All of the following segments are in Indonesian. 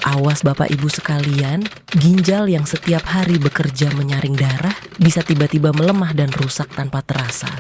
Awas Bapak Ibu sekalian, ginjal yang setiap hari bekerja menyaring darah bisa tiba-tiba melemah dan rusak tanpa terasa.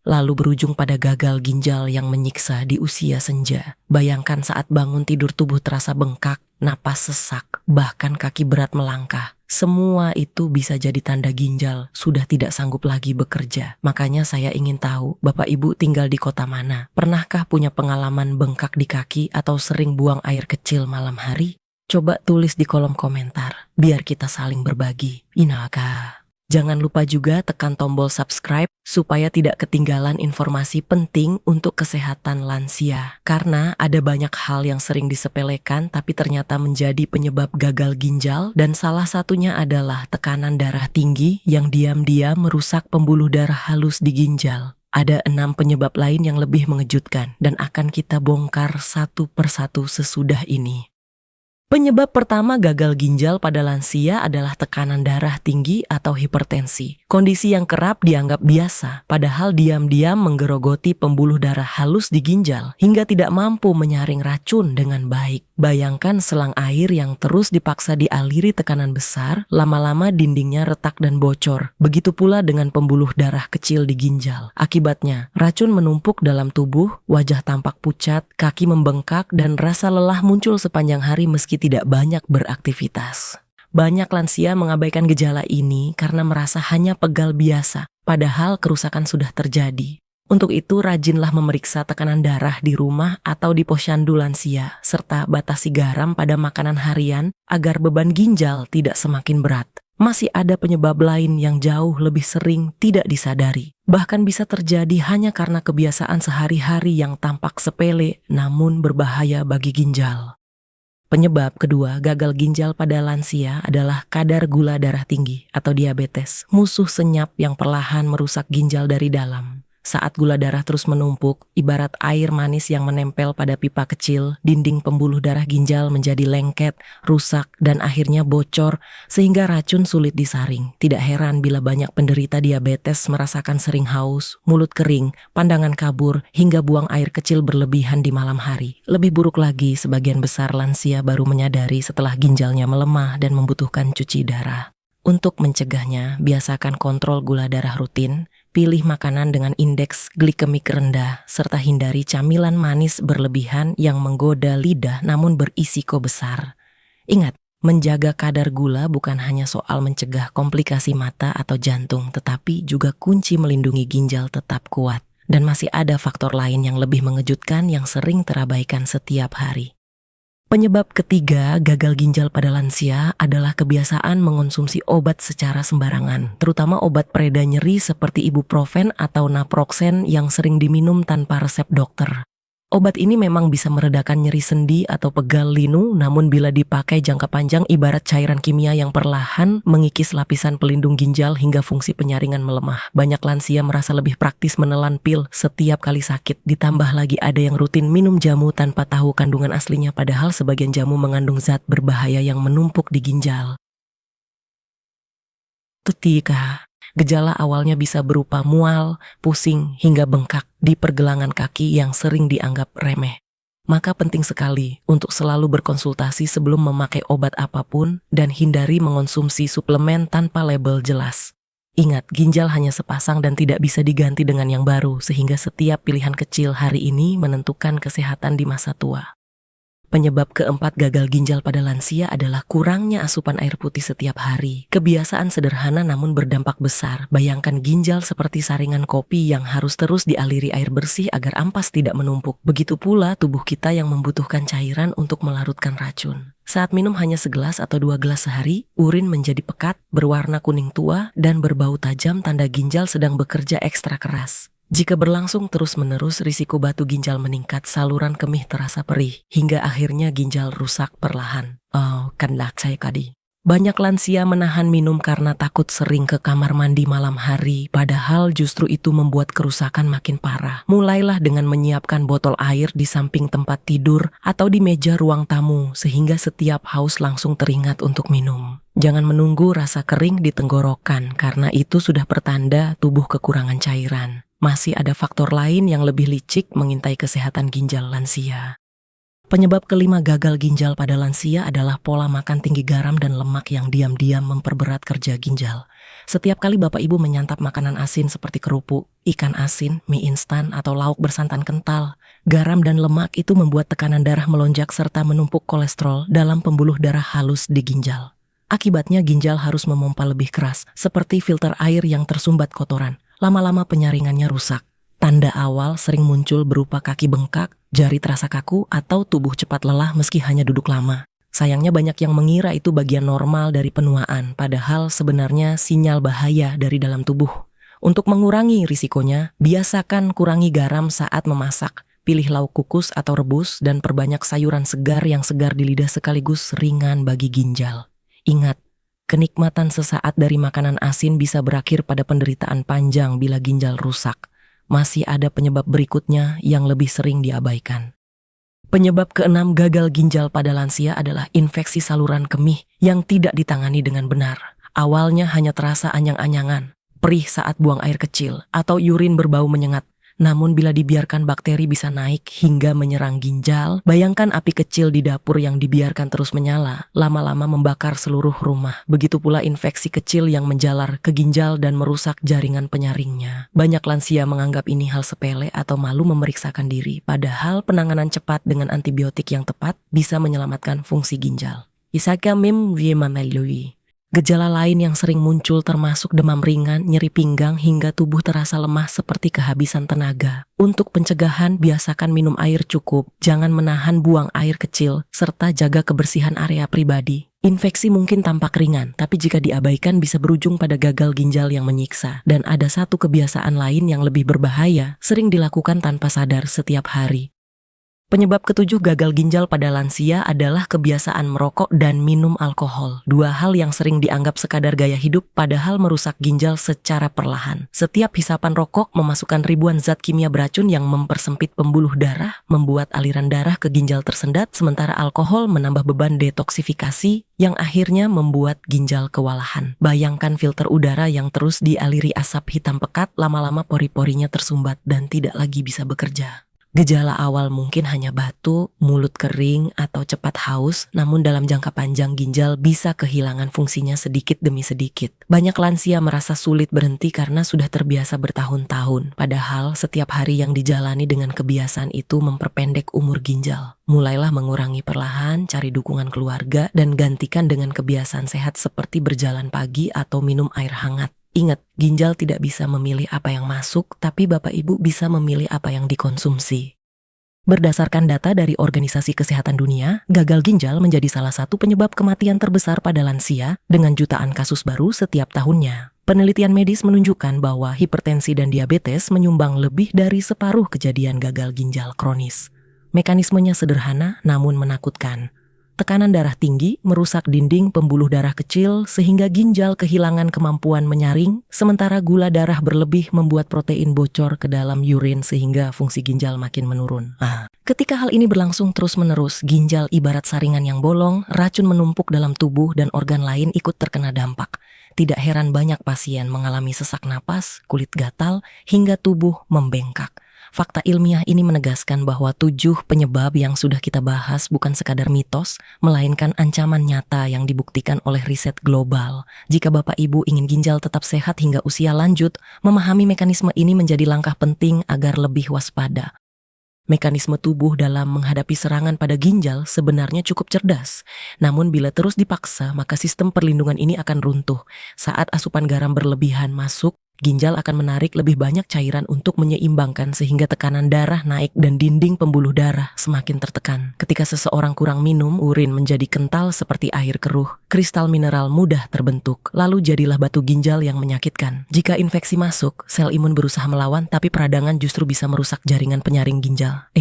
Lalu berujung pada gagal ginjal yang menyiksa di usia senja. Bayangkan saat bangun tidur tubuh terasa bengkak, napas sesak, bahkan kaki berat melangkah. Semua itu bisa jadi tanda ginjal sudah tidak sanggup lagi bekerja. Makanya saya ingin tahu, Bapak Ibu tinggal di kota mana? Pernahkah punya pengalaman bengkak di kaki atau sering buang air kecil malam hari? Coba tulis di kolom komentar, biar kita saling berbagi. Inaka. Jangan lupa juga tekan tombol subscribe supaya tidak ketinggalan informasi penting untuk kesehatan lansia. Karena ada banyak hal yang sering disepelekan tapi ternyata menjadi penyebab gagal ginjal, dan salah satunya adalah tekanan darah tinggi yang diam-diam merusak pembuluh darah halus di ginjal. Ada 6 penyebab lain yang lebih mengejutkan dan akan kita bongkar satu persatu sesudah ini. Penyebab pertama gagal ginjal pada lansia adalah tekanan darah tinggi atau hipertensi. Kondisi yang kerap dianggap biasa, padahal diam-diam menggerogoti pembuluh darah halus di ginjal hingga tidak mampu menyaring racun dengan baik. Bayangkan selang air yang terus dipaksa dialiri tekanan besar, lama-lama dindingnya retak dan bocor. Begitu pula dengan pembuluh darah kecil di ginjal. Akibatnya, racun menumpuk dalam tubuh, wajah tampak pucat, kaki membengkak, dan rasa lelah muncul sepanjang hari meski tidak banyak beraktivitas. Banyak lansia mengabaikan gejala ini karena merasa hanya pegal biasa, padahal kerusakan sudah terjadi. Untuk itu, rajinlah memeriksa tekanan darah di rumah atau di posyandu lansia, serta batasi garam pada makanan harian agar beban ginjal tidak semakin berat. Masih ada penyebab lain yang jauh lebih sering tidak disadari. Bahkan bisa terjadi hanya karena kebiasaan sehari-hari yang tampak sepele namun berbahaya bagi ginjal. Penyebab kedua gagal ginjal pada lansia adalah kadar gula darah tinggi atau diabetes, musuh senyap yang perlahan merusak ginjal dari dalam. Saat gula darah terus menumpuk, ibarat air manis yang menempel pada pipa kecil, dinding pembuluh darah ginjal menjadi lengket, rusak, dan akhirnya bocor sehingga racun sulit disaring. Tidak heran bila banyak penderita diabetes merasakan sering haus, mulut kering, pandangan kabur, hingga buang air kecil berlebihan di malam hari. Lebih buruk lagi, sebagian besar lansia baru menyadari setelah ginjalnya melemah dan membutuhkan cuci darah. Untuk mencegahnya, biasakan kontrol gula darah rutin, pilih makanan dengan indeks glikemik rendah, serta hindari camilan manis berlebihan yang menggoda lidah namun berisiko besar. Ingat, menjaga kadar gula bukan hanya soal mencegah komplikasi mata atau jantung, tetapi juga kunci melindungi ginjal tetap kuat. Dan masih ada faktor lain yang lebih mengejutkan yang sering terabaikan setiap hari. Penyebab ketiga gagal ginjal pada lansia adalah kebiasaan mengonsumsi obat secara sembarangan, terutama obat pereda nyeri seperti ibuprofen atau naproxen yang sering diminum tanpa resep dokter. Obat ini memang bisa meredakan nyeri sendi atau pegal linu, namun bila dipakai jangka panjang ibarat cairan kimia yang perlahan mengikis lapisan pelindung ginjal hingga fungsi penyaringan melemah. Banyak lansia merasa lebih praktis menelan pil setiap kali sakit, ditambah lagi ada yang rutin minum jamu tanpa tahu kandungan aslinya, padahal sebagian jamu mengandung zat berbahaya yang menumpuk di ginjal. Ketika gejala awalnya bisa berupa mual, pusing, hingga bengkak di pergelangan kaki yang sering dianggap remeh. Maka penting sekali untuk selalu berkonsultasi sebelum memakai obat apapun dan hindari mengonsumsi suplemen tanpa label jelas. Ingat, ginjal hanya sepasang dan tidak bisa diganti dengan yang baru, sehingga setiap pilihan kecil hari ini menentukan kesehatan di masa tua. Penyebab keempat gagal ginjal pada lansia adalah kurangnya asupan air putih setiap hari. Kebiasaan sederhana namun berdampak besar. Bayangkan ginjal seperti saringan kopi yang harus terus dialiri air bersih agar ampas tidak menumpuk. Begitu pula tubuh kita yang membutuhkan cairan untuk melarutkan racun. Saat minum hanya segelas atau 2 gelas sehari, urin menjadi pekat, berwarna kuning tua, dan berbau tajam, tanda ginjal sedang bekerja ekstra keras. Jika berlangsung terus-menerus, risiko batu ginjal meningkat, saluran kemih terasa perih, hingga akhirnya ginjal rusak perlahan. Banyak lansia menahan minum karena takut sering ke kamar mandi malam hari, padahal justru itu membuat kerusakan makin parah. Mulailah dengan menyiapkan botol air di samping tempat tidur atau di meja ruang tamu, sehingga setiap haus langsung teringat untuk minum. Jangan menunggu rasa kering di tenggorokan, karena itu sudah pertanda tubuh kekurangan cairan. Masih ada faktor lain yang lebih licik mengintai kesehatan ginjal lansia. Penyebab kelima gagal ginjal pada lansia adalah pola makan tinggi garam dan lemak yang diam-diam memperberat kerja ginjal. Setiap kali Bapak Ibu menyantap makanan asin seperti kerupuk, ikan asin, mie instan, atau lauk bersantan kental, garam dan lemak itu membuat tekanan darah melonjak serta menumpuk kolesterol dalam pembuluh darah halus di ginjal. Akibatnya ginjal harus memompa lebih keras, seperti filter air yang tersumbat kotoran. Lama-lama penyaringannya rusak. Tanda awal sering muncul berupa kaki bengkak, jari terasa kaku, atau tubuh cepat lelah meski hanya duduk lama. Sayangnya banyak yang mengira itu bagian normal dari penuaan, padahal sebenarnya sinyal bahaya dari dalam tubuh. Untuk mengurangi risikonya, biasakan kurangi garam saat memasak, pilih lauk kukus atau rebus, dan perbanyak sayuran segar yang segar di lidah sekaligus ringan bagi ginjal. Ingat, kenikmatan sesaat dari makanan asin bisa berakhir pada penderitaan panjang bila ginjal rusak. Masih ada penyebab berikutnya yang lebih sering diabaikan. Penyebab keenam gagal ginjal pada lansia adalah infeksi saluran kemih yang tidak ditangani dengan benar. Awalnya hanya terasa anyang-anyangan, perih saat buang air kecil, atau urin berbau menyengat. Namun bila dibiarkan bakteri bisa naik hingga menyerang ginjal, bayangkan api kecil di dapur yang dibiarkan terus menyala, lama-lama membakar seluruh rumah. Begitu pula infeksi kecil yang menjalar ke ginjal dan merusak jaringan penyaringnya. Banyak lansia menganggap ini hal sepele atau malu memeriksakan diri, padahal penanganan cepat dengan antibiotik yang tepat bisa menyelamatkan fungsi ginjal. Isaka Mim Wiemanelui. Gejala lain yang sering muncul termasuk demam ringan, nyeri pinggang, hingga tubuh terasa lemah seperti kehabisan tenaga. Untuk pencegahan, biasakan minum air cukup, jangan menahan buang air kecil, serta jaga kebersihan area pribadi. Infeksi mungkin tampak ringan, tapi jika diabaikan bisa berujung pada gagal ginjal yang menyiksa. Dan ada satu kebiasaan lain yang lebih berbahaya, sering dilakukan tanpa sadar setiap hari. Penyebab ketujuh gagal ginjal pada lansia adalah kebiasaan merokok dan minum alkohol. Dua hal yang sering dianggap sekadar gaya hidup padahal merusak ginjal secara perlahan. Setiap hisapan rokok memasukkan ribuan zat kimia beracun yang mempersempit pembuluh darah, membuat aliran darah ke ginjal tersendat, sementara alkohol menambah beban detoksifikasi yang akhirnya membuat ginjal kewalahan. Bayangkan filter udara yang terus dialiri asap hitam pekat, lama-lama pori-porinya tersumbat dan tidak lagi bisa bekerja. Gejala awal mungkin hanya batuk, mulut kering, atau cepat haus, namun dalam jangka panjang ginjal bisa kehilangan fungsinya sedikit demi sedikit. Banyak lansia merasa sulit berhenti karena sudah terbiasa bertahun-tahun, padahal setiap hari yang dijalani dengan kebiasaan itu memperpendek umur ginjal. Mulailah mengurangi perlahan, cari dukungan keluarga, dan gantikan dengan kebiasaan sehat seperti berjalan pagi atau minum air hangat. Ingat, ginjal tidak bisa memilih apa yang masuk, tapi Bapak Ibu bisa memilih apa yang dikonsumsi. Berdasarkan data dari Organisasi Kesehatan Dunia, gagal ginjal menjadi salah satu penyebab kematian terbesar pada lansia dengan jutaan kasus baru setiap tahunnya. Penelitian medis menunjukkan bahwa hipertensi dan diabetes menyumbang lebih dari separuh kejadian gagal ginjal kronis. Mekanismenya sederhana namun menakutkan. Tekanan darah tinggi merusak dinding pembuluh darah kecil sehingga ginjal kehilangan kemampuan menyaring, sementara gula darah berlebih membuat protein bocor ke dalam urin sehingga fungsi ginjal makin menurun. Ketika hal ini berlangsung terus-menerus, ginjal ibarat saringan yang bolong, racun menumpuk dalam tubuh dan organ lain ikut terkena dampak. Tidak heran banyak pasien mengalami sesak napas, kulit gatal, hingga tubuh membengkak. Fakta ilmiah ini menegaskan bahwa 7 penyebab yang sudah kita bahas bukan sekadar mitos, melainkan ancaman nyata yang dibuktikan oleh riset global. Jika Bapak Ibu ingin ginjal tetap sehat hingga usia lanjut, memahami mekanisme ini menjadi langkah penting agar lebih waspada. Mekanisme tubuh dalam menghadapi serangan pada ginjal sebenarnya cukup cerdas. Namun bila terus dipaksa, maka sistem perlindungan ini akan runtuh. Saat asupan garam berlebihan masuk, ginjal akan menarik lebih banyak cairan untuk menyeimbangkan sehingga tekanan darah naik dan dinding pembuluh darah semakin tertekan. Ketika seseorang kurang minum, urin menjadi kental seperti air keruh. Kristal mineral mudah terbentuk, lalu jadilah batu ginjal yang menyakitkan. Jika infeksi masuk, sel imun berusaha melawan, tapi peradangan justru bisa merusak jaringan penyaring ginjal.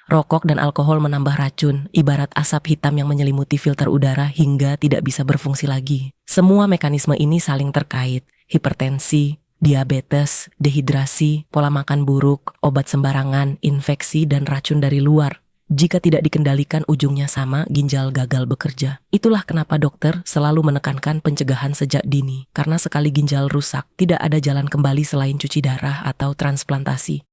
Rokok dan alkohol menambah racun, ibarat asap hitam yang menyelimuti filter udara hingga tidak bisa berfungsi lagi. Semua mekanisme ini saling terkait. Hipertensi, diabetes, dehidrasi, pola makan buruk, obat sembarangan, infeksi, dan racun dari luar. Jika tidak dikendalikan ujungnya sama, ginjal gagal bekerja. Itulah kenapa dokter selalu menekankan pencegahan sejak dini. Karena sekali ginjal rusak, tidak ada jalan kembali selain cuci darah atau transplantasi.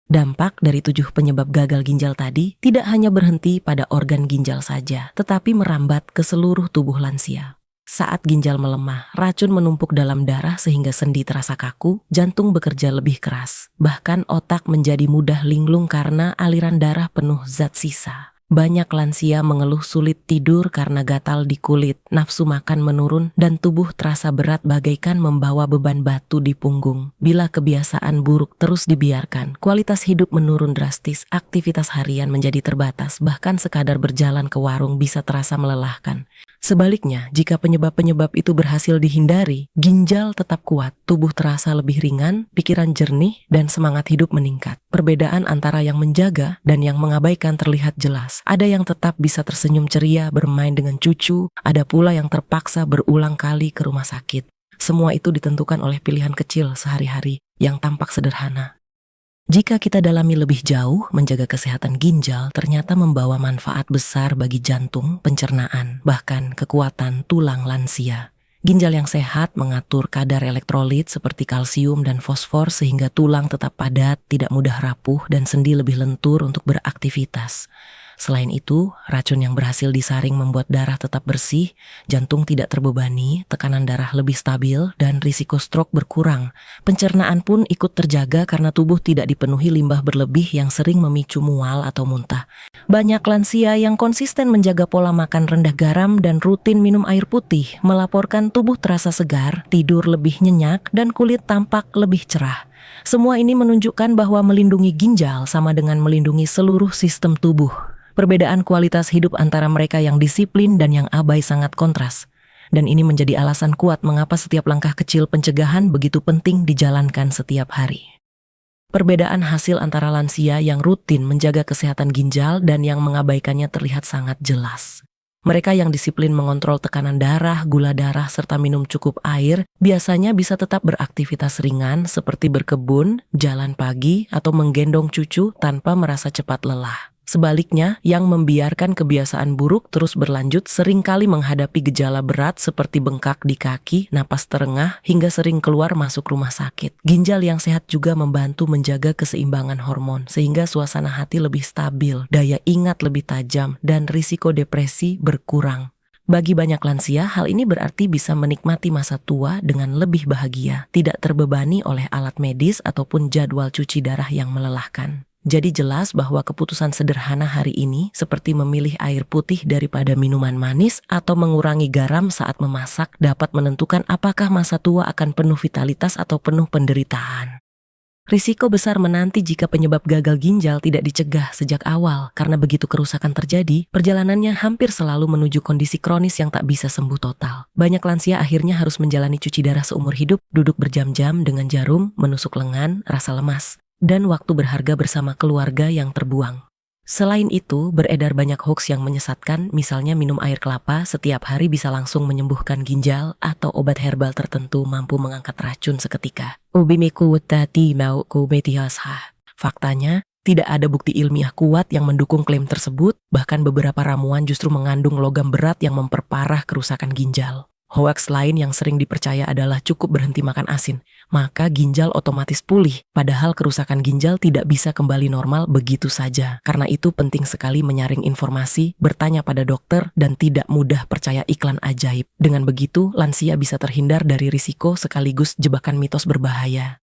Dampak dari 7 penyebab gagal ginjal tadi tidak hanya berhenti pada organ ginjal saja, tetapi merambat ke seluruh tubuh lansia. Saat ginjal melemah, racun menumpuk dalam darah sehingga sendi terasa kaku, jantung bekerja lebih keras. Bahkan otak menjadi mudah linglung karena aliran darah penuh zat sisa. Banyak lansia mengeluh sulit tidur karena gatal di kulit, nafsu makan menurun, dan tubuh terasa berat bagaikan membawa beban batu di punggung. Bila kebiasaan buruk terus dibiarkan, kualitas hidup menurun drastis, aktivitas harian menjadi terbatas, bahkan sekadar berjalan ke warung bisa terasa melelahkan. Sebaliknya, jika penyebab-penyebab itu berhasil dihindari, ginjal tetap kuat, tubuh terasa lebih ringan, pikiran jernih, dan semangat hidup meningkat. Perbedaan antara yang menjaga dan yang mengabaikan terlihat jelas. Ada yang tetap bisa tersenyum ceria bermain dengan cucu, ada pula yang terpaksa berulang kali ke rumah sakit. Semua itu ditentukan oleh pilihan kecil sehari-hari yang tampak sederhana. Jika kita dalami lebih jauh, menjaga kesehatan ginjal ternyata membawa manfaat besar bagi jantung, pencernaan, bahkan kekuatan tulang lansia. Ginjal yang sehat mengatur kadar elektrolit seperti kalsium dan fosfor sehingga tulang tetap padat, tidak mudah rapuh, dan sendi lebih lentur untuk beraktivitas. Selain itu, racun yang berhasil disaring membuat darah tetap bersih, jantung tidak terbebani, tekanan darah lebih stabil, dan risiko stroke berkurang. Pencernaan pun ikut terjaga karena tubuh tidak dipenuhi limbah berlebih yang sering memicu mual atau muntah. Banyak lansia yang konsisten menjaga pola makan rendah garam dan rutin minum air putih, melaporkan tubuh terasa segar, tidur lebih nyenyak, dan kulit tampak lebih cerah. Semua ini menunjukkan bahwa melindungi ginjal sama dengan melindungi seluruh sistem tubuh. Perbedaan kualitas hidup antara mereka yang disiplin dan yang abai sangat kontras. Dan ini menjadi alasan kuat mengapa setiap langkah kecil pencegahan begitu penting dijalankan setiap hari. Perbedaan hasil antara lansia yang rutin menjaga kesehatan ginjal dan yang mengabaikannya terlihat sangat jelas. Mereka yang disiplin mengontrol tekanan darah, gula darah, serta minum cukup air, biasanya bisa tetap beraktivitas ringan seperti berkebun, jalan pagi, atau menggendong cucu tanpa merasa cepat lelah. Sebaliknya, yang membiarkan kebiasaan buruk terus berlanjut seringkali menghadapi gejala berat seperti bengkak di kaki, napas terengah, hingga sering keluar masuk rumah sakit. Ginjal yang sehat juga membantu menjaga keseimbangan hormon, sehingga suasana hati lebih stabil, daya ingat lebih tajam, dan risiko depresi berkurang. Bagi banyak lansia, hal ini berarti bisa menikmati masa tua dengan lebih bahagia, tidak terbebani oleh alat medis ataupun jadwal cuci darah yang melelahkan. Jadi jelas bahwa keputusan sederhana hari ini seperti memilih air putih daripada minuman manis atau mengurangi garam saat memasak dapat menentukan apakah masa tua akan penuh vitalitas atau penuh penderitaan. Risiko besar menanti jika penyebab gagal ginjal tidak dicegah sejak awal karena begitu kerusakan terjadi, perjalanannya hampir selalu menuju kondisi kronis yang tak bisa sembuh total. Banyak lansia akhirnya harus menjalani cuci darah seumur hidup, duduk berjam-jam dengan jarum, menusuk lengan, rasa lemas, dan waktu berharga bersama keluarga yang terbuang. Selain itu, beredar banyak hoaks yang menyesatkan, misalnya minum air kelapa setiap hari bisa langsung menyembuhkan ginjal atau obat herbal tertentu mampu mengangkat racun seketika. Faktanya, tidak ada bukti ilmiah kuat yang mendukung klaim tersebut, bahkan beberapa ramuan justru mengandung logam berat yang memperparah kerusakan ginjal. Hoaks lain yang sering dipercaya adalah cukup berhenti makan asin, maka ginjal otomatis pulih, padahal kerusakan ginjal tidak bisa kembali normal begitu saja. Karena itu penting sekali menyaring informasi, bertanya pada dokter, dan tidak mudah percaya iklan ajaib. Dengan begitu, lansia bisa terhindar dari risiko sekaligus jebakan mitos berbahaya.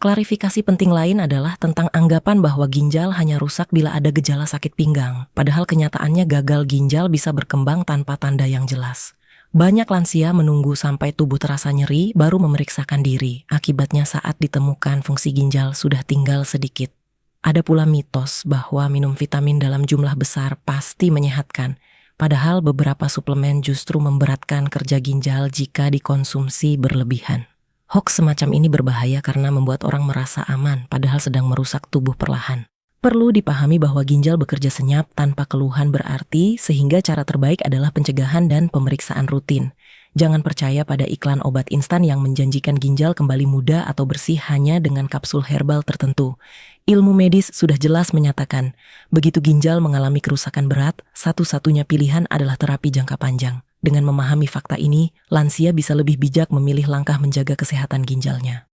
Klarifikasi penting lain adalah tentang anggapan bahwa ginjal hanya rusak bila ada gejala sakit pinggang, padahal kenyataannya gagal ginjal bisa berkembang tanpa tanda yang jelas. Banyak lansia menunggu sampai tubuh terasa nyeri baru memeriksakan diri. Akibatnya saat ditemukan fungsi ginjal sudah tinggal sedikit. Ada pula mitos bahwa minum vitamin dalam jumlah besar pasti menyehatkan. Padahal beberapa suplemen justru memberatkan kerja ginjal jika dikonsumsi berlebihan. Hoaks semacam ini berbahaya karena membuat orang merasa aman padahal sedang merusak tubuh perlahan. Perlu dipahami bahwa ginjal bekerja senyap tanpa keluhan berarti, sehingga cara terbaik adalah pencegahan dan pemeriksaan rutin. Jangan percaya pada iklan obat instan yang menjanjikan ginjal kembali muda atau bersih hanya dengan kapsul herbal tertentu. Ilmu medis sudah jelas menyatakan, begitu ginjal mengalami kerusakan berat, satu-satunya pilihan adalah terapi jangka panjang. Dengan memahami fakta ini, lansia bisa lebih bijak memilih langkah menjaga kesehatan ginjalnya.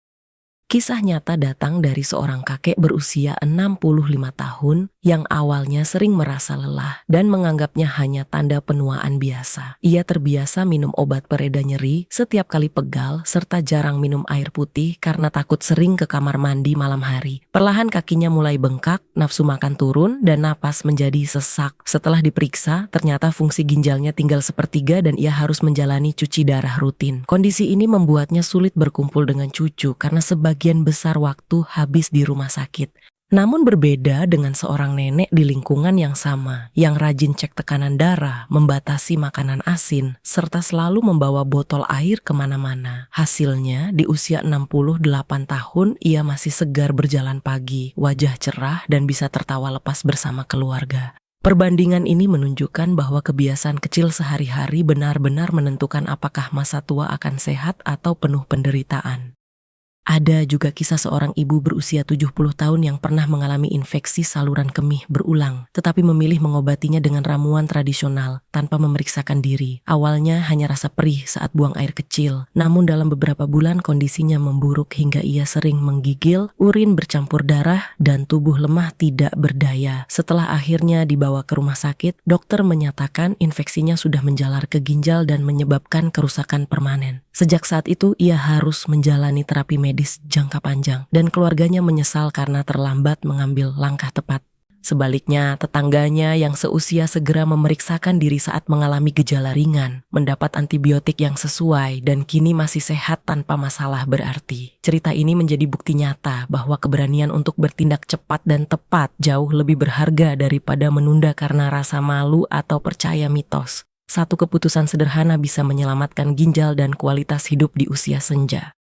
Kisah nyata datang dari seorang kakek berusia 65 tahun yang awalnya sering merasa lelah dan menganggapnya hanya tanda penuaan biasa. Ia terbiasa minum obat pereda nyeri setiap kali pegal serta jarang minum air putih karena takut sering ke kamar mandi malam hari. Perlahan kakinya mulai bengkak, nafsu makan turun, dan napas menjadi sesak. Setelah diperiksa, ternyata fungsi ginjalnya tinggal sepertiga dan ia harus menjalani cuci darah rutin. Kondisi ini membuatnya sulit berkumpul dengan cucu karena sebagian besar waktu habis di rumah sakit. Namun berbeda dengan seorang nenek di lingkungan yang sama, yang rajin cek tekanan darah, membatasi makanan asin, serta selalu membawa botol air kemana-mana. Hasilnya, di usia 68 tahun, ia masih segar berjalan pagi, wajah cerah, dan bisa tertawa lepas bersama keluarga. Perbandingan ini menunjukkan bahwa kebiasaan kecil sehari-hari benar-benar menentukan apakah masa tua akan sehat atau penuh penderitaan. Ada juga kisah seorang ibu berusia 70 tahun yang pernah mengalami infeksi saluran kemih berulang, tetapi memilih mengobatinya dengan ramuan tradisional tanpa memeriksakan diri. Awalnya hanya rasa perih saat buang air kecil, namun dalam beberapa bulan kondisinya memburuk hingga ia sering menggigil, urin bercampur darah, dan tubuh lemah tidak berdaya. Setelah akhirnya dibawa ke rumah sakit, dokter menyatakan infeksinya sudah menjalar ke ginjal dan menyebabkan kerusakan permanen. Sejak saat itu, ia harus menjalani terapi medis jangka panjang dan keluarganya menyesal karena terlambat mengambil langkah tepat. Sebaliknya, tetangganya yang seusia segera memeriksakan diri saat mengalami gejala ringan, mendapat antibiotik yang sesuai dan kini masih sehat tanpa masalah berarti. Cerita ini menjadi bukti nyata bahwa keberanian untuk bertindak cepat dan tepat jauh lebih berharga daripada menunda karena rasa malu atau percaya mitos. Satu keputusan sederhana bisa menyelamatkan ginjal dan kualitas hidup di usia senja.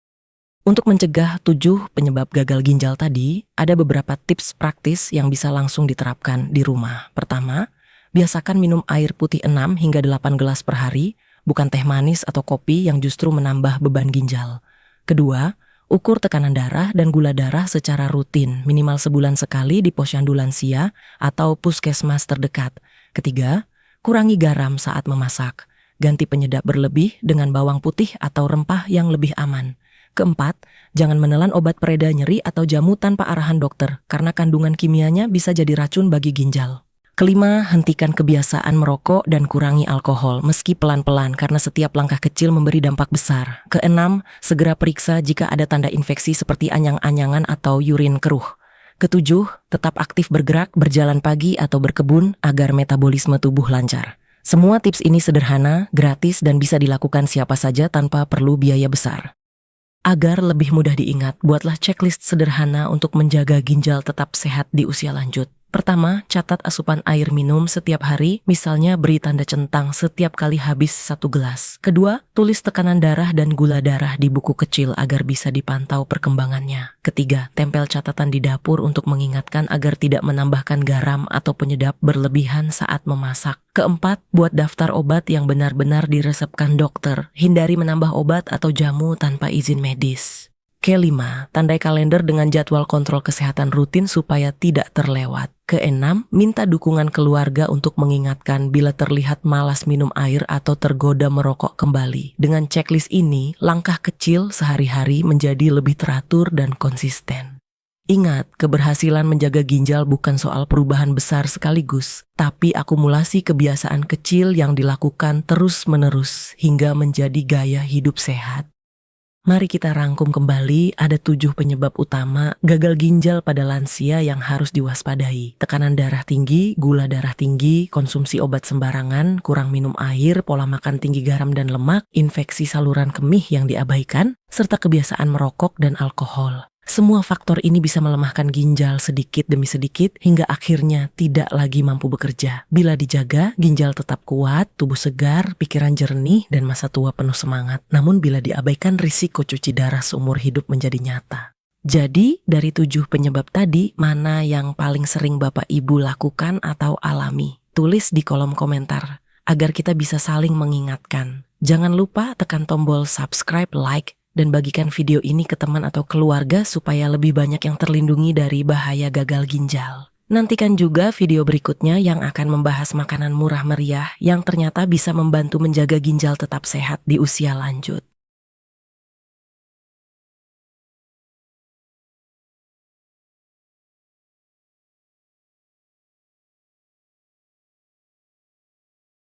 Untuk mencegah 7 penyebab gagal ginjal tadi, ada beberapa tips praktis yang bisa langsung diterapkan di rumah. Pertama, biasakan minum air putih 6 hingga 8 gelas per hari, bukan teh manis atau kopi yang justru menambah beban ginjal. Kedua, ukur tekanan darah dan gula darah secara rutin, minimal sebulan sekali di posyandu lansia atau puskesmas terdekat. Ketiga, kurangi garam saat memasak. Ganti penyedap berlebih dengan bawang putih atau rempah yang lebih aman. Keempat, jangan menelan obat pereda nyeri atau jamu tanpa arahan dokter, karena kandungan kimianya bisa jadi racun bagi ginjal. Kelima, hentikan kebiasaan merokok dan kurangi alkohol, meski pelan-pelan karena setiap langkah kecil memberi dampak besar. Keenam, segera periksa jika ada tanda infeksi seperti anyang-anyangan atau urin keruh. Ketujuh, tetap aktif bergerak, berjalan pagi atau berkebun agar metabolisme tubuh lancar. Semua tips ini sederhana, gratis, dan bisa dilakukan siapa saja tanpa perlu biaya besar. Agar lebih mudah diingat, buatlah checklist sederhana untuk menjaga ginjal tetap sehat di usia lanjut. Pertama, catat asupan air minum setiap hari, misalnya beri tanda centang setiap kali habis 1 gelas. Kedua, tulis tekanan darah dan gula darah di buku kecil agar bisa dipantau perkembangannya. Ketiga, tempel catatan di dapur untuk mengingatkan agar tidak menambahkan garam atau penyedap berlebihan saat memasak. Keempat, buat daftar obat yang benar-benar diresepkan dokter. Hindari menambah obat atau jamu tanpa izin medis. Kelima, tandai kalender dengan jadwal kontrol kesehatan rutin supaya tidak terlewat. Keenam, minta dukungan keluarga untuk mengingatkan bila terlihat malas minum air atau tergoda merokok kembali. Dengan checklist ini, langkah kecil sehari-hari menjadi lebih teratur dan konsisten. Ingat, keberhasilan menjaga ginjal bukan soal perubahan besar sekaligus, tapi akumulasi kebiasaan kecil yang dilakukan terus-menerus hingga menjadi gaya hidup sehat. Mari kita rangkum kembali, ada 7 penyebab utama gagal ginjal pada lansia yang harus diwaspadai. Tekanan darah tinggi, gula darah tinggi, konsumsi obat sembarangan, kurang minum air, pola makan tinggi garam dan lemak, infeksi saluran kemih yang diabaikan, serta kebiasaan merokok dan alkohol. Semua faktor ini bisa melemahkan ginjal sedikit demi sedikit hingga akhirnya tidak lagi mampu bekerja. Bila dijaga, ginjal tetap kuat, tubuh segar, pikiran jernih, dan masa tua penuh semangat. Namun bila diabaikan, risiko cuci darah seumur hidup menjadi nyata. Jadi, dari 7 penyebab tadi, mana yang paling sering Bapak Ibu lakukan atau alami? Tulis di kolom komentar. agar kita bisa saling mengingatkan. Jangan lupa tekan tombol subscribe, like, dan bagikan video ini ke teman atau keluarga supaya lebih banyak yang terlindungi dari bahaya gagal ginjal. Nantikan juga video berikutnya yang akan membahas makanan murah meriah yang ternyata bisa membantu menjaga ginjal tetap sehat di usia lanjut.